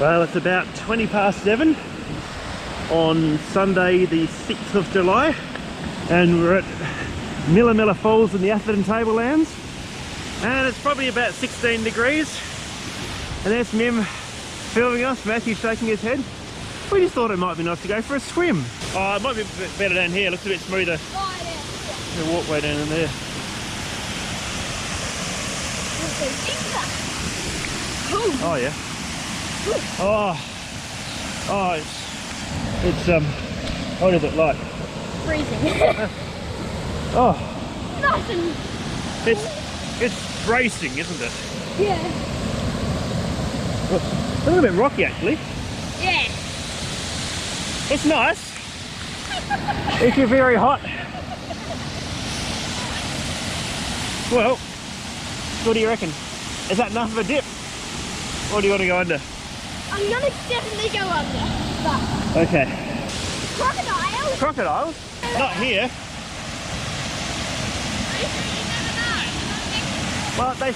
Well, it's about 20 past 7 on Sunday the 6th of July, and we're at Millaa Millaa Falls in the Atherton Tablelands, and it's probably about 16 degrees, and there's Mim filming us, Matthew shaking his head. We just thought it might be nice to go for a swim. Oh, it might be a bit better down here, it looks a bit smoother. Oh, yeah. The walkway down in there. Oh yeah. Oh, it's what is it like? Freezing. Oh, Nothing. it's bracing, isn't it? Yeah. Well, it's a little bit rocky actually. Yeah. It's nice if you're very hot. Well, what do you reckon? Is that enough of a dip? Or do you want to go under? I'm gonna definitely go under. But Okay. crocodiles? Crocodiles? Not here. Well, they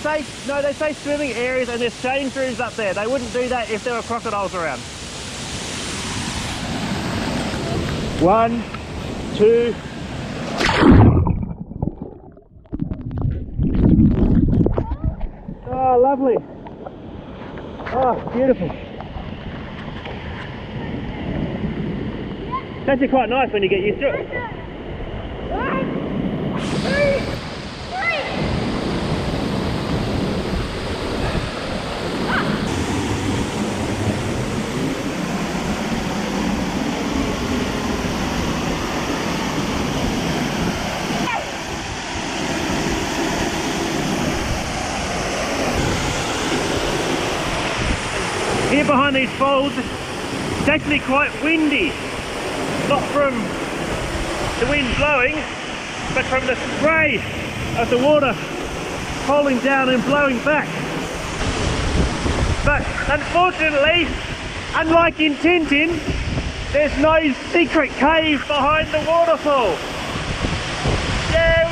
say swimming areas and there's change rooms up there. They wouldn't do that if there were crocodiles around. 1, 2. Oh, lovely. Oh, beautiful. It's actually quite nice when you get used to it. 1, 2, 3. Here behind these falls, it's actually quite windy. Not from the wind blowing, but from the spray of the water falling down and blowing back. But unfortunately, unlike in Tintin, there's no secret cave behind the waterfall. Yeah,